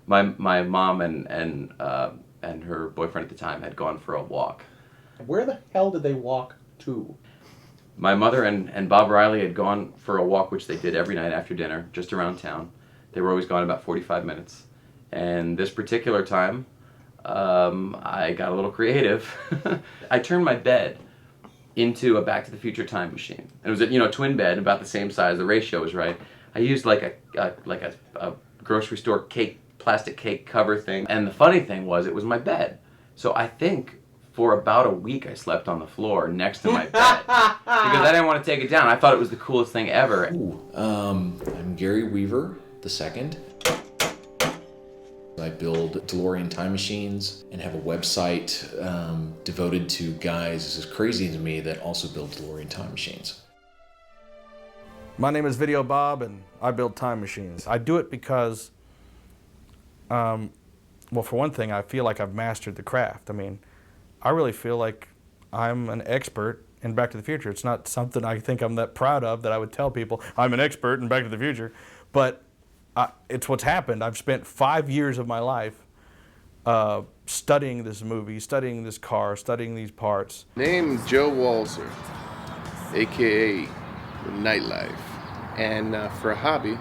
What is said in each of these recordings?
My mom and her boyfriend at the time had gone for a walk. Where the hell did they walk to? My mother and Bob Riley had gone for a walk, which they did every night after dinner, just around town. They were always gone about 45 minutes. And this particular time, I got a little creative. I turned my bed into a Back to the Future time machine. It was a twin bed, about the same size. The ratio was right. I used like a grocery store plastic cake cover thing. And the funny thing was, it was my bed. So I think for about a week I slept on the floor next to my bed because I didn't want to take it down. I thought it was the coolest thing ever. I'm Gary Weaver II. I build DeLorean Time Machines and have a website devoted to guys as crazy as me that also build DeLorean Time Machines. My name is Video Bob, and I build time machines. I do it because, well, for one thing, I feel like I've mastered the craft. I mean, I really feel like I'm an expert in Back to the Future. It's not something I think I'm that proud of that I would tell people I'm an expert in Back to the Future, but it's what's happened. I've spent 5 years of my life studying this movie, studying this car, studying these parts. Name's Joe Walzer, aka the Nightlife, and for a hobby,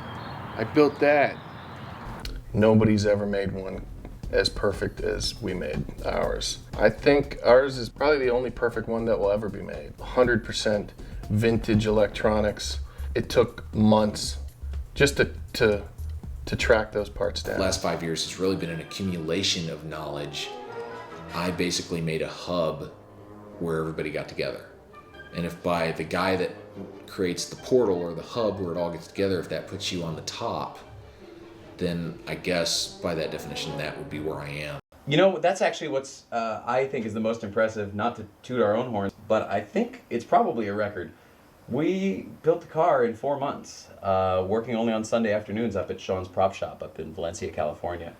I built that. Nobody's ever made one as perfect as we made ours. I think ours is probably the only perfect one that will ever be made. 100% vintage electronics. It took months just to track those parts down. The last 5 years has really been an accumulation of knowledge. I basically made a hub where everybody got together. And if by the guy that creates the portal or the hub where it all gets together, if that puts you on the top, then I guess by that definition that would be where I am. You know, that's actually what's I think is the most impressive, not to toot our own horns, but I think it's probably a record. We built the car in 4 months, working only on Sunday afternoons up at Sean's Prop Shop up in Valencia, California.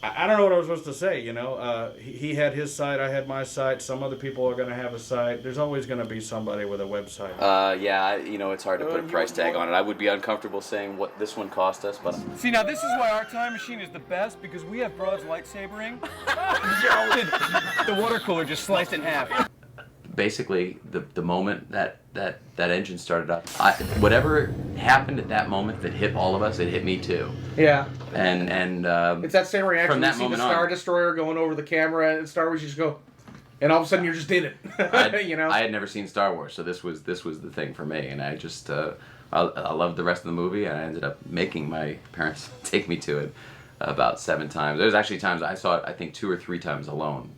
I don't know what I was supposed to say, you know. He had his site, I had my site. Some other people are going to have a site. There's always going to be somebody with a website. Yeah, it's hard to put a price tag on it. I would be uncomfortable saying what this one cost us, but... See, now this is why our time machine is the best, because we have broads lightsabering. The water cooler just sliced in half. Basically, the moment that engine started up, whatever happened at that moment that hit all of us, it hit me too. Yeah. And it's that same reaction. from that you see the moment Star on, Destroyer going over the camera in Star Wars, you just go, and all of a sudden you're just in it. You know. I had never seen Star Wars, so this was the thing for me, and I just I loved the rest of the movie, and I ended up making my parents take me to it about 7 times. There's actually times I saw it, I think 2 or 3 times alone.